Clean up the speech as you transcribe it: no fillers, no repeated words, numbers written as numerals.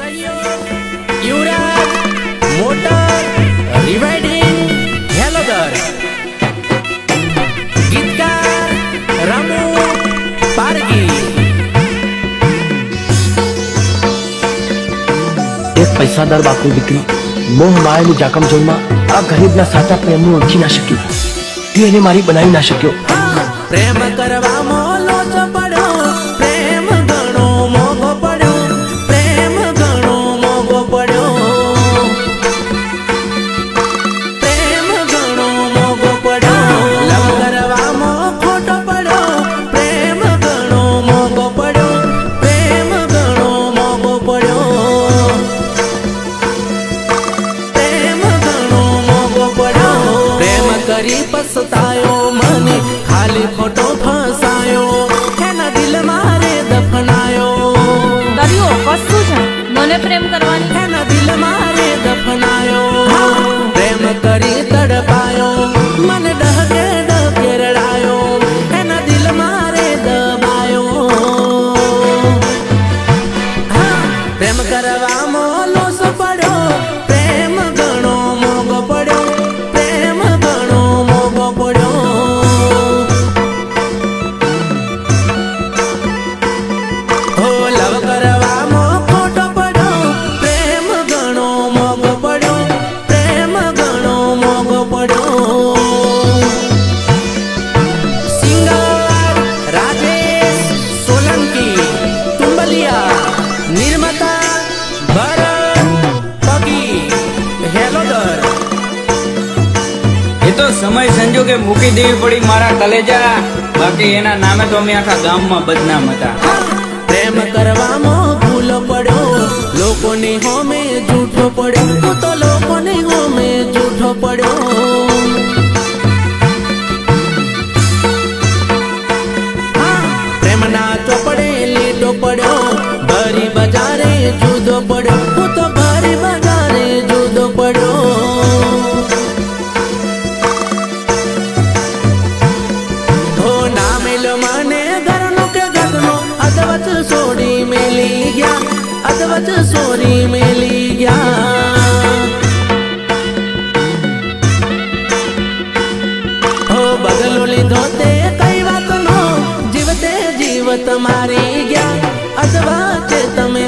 सहयोग युवराज मोटर रिवाइडिंग हेलोदर गीतकार रामू पारगी। एक पैसादार बापू દીકરી મોહ માયેલી જાકમ જોઈમાં આ ગરીબના સાચા પ્રેમનું ઓળખી ના શક્યું, તે એને મારી બનાવી ના શક્યો। પ્રેમ કરવામાં લોચો પડ્યો, પ્રેમ ઘણો મોંઘો પડ્યો, પ્રેમ ઘણો મોંઘો પડ્યો, પ્રેમ ઘણો મોંઘો પડ્યો, લવ કરવામાં ખોટો પડ્યો, પ્રેમ ઘણો મોંઘો પડ્યો, પ્રેમ ઘણો મોંઘો પડ્યો, પ્રેમ ઘણો મોંઘો પડ્યો, પ્રેમ કરી પસ્તાયો મને ખાલી ખોટો ફસાયો, એના દિલ મારે દફનાયો, કર્યો કશું છે મને પ્રેમ કરવાની, એના દિલ મારે દફનાયો, પ્રેમ કરી તડપાયો, મને ડહકે ડહકે રડાયો, એના દિલ મારે દબાયો, પ્રેમ કરવામાં લોસો પડ્યો, પ્રેમ ઘણો મોંઘો પડ્યો, પ્રેમ ઘણો મોંઘો પડ્યો, હો લવ કરવામાં ખોટો પડ્યો, પ્રેમ ઘણો મોંઘો પડ્યો, પ્રેમ ઘણો મોંઘો પડ્યો। સિંગર રાજેશ સોલંકી તુંબલિયા, નિર્માતા ભરત પગી હેલોદર। એ તો સમય સંજોગે મૂકી દેવી પડી મારા કલેજા, બાકી એના નામે તો અમે આખા ગામમાં બદનામ હતા। પ્રેમ કરવામાં ભૂલો પડ્યો, લોકોની હોમે જૂઠો પડ્યો, તું તો લોકોની હોમે જૂઠો પડ્યો, પ્રેમના ચોપડે લીટો પડ્યો, ભરી બજારે જુદો પડ્યો, તું તો ભરી બજારે જુદો પડ્યો, હો ના મેલો મને ઘરનો કે ઘરનો, અધવચ છોડી મેલી ગયા, અધવચ છોડી મેલી ગયા, હો બગલો લીધો તે કઈ વાતનો, જીવતે જીવત મારી ગયા, અધવચ તમે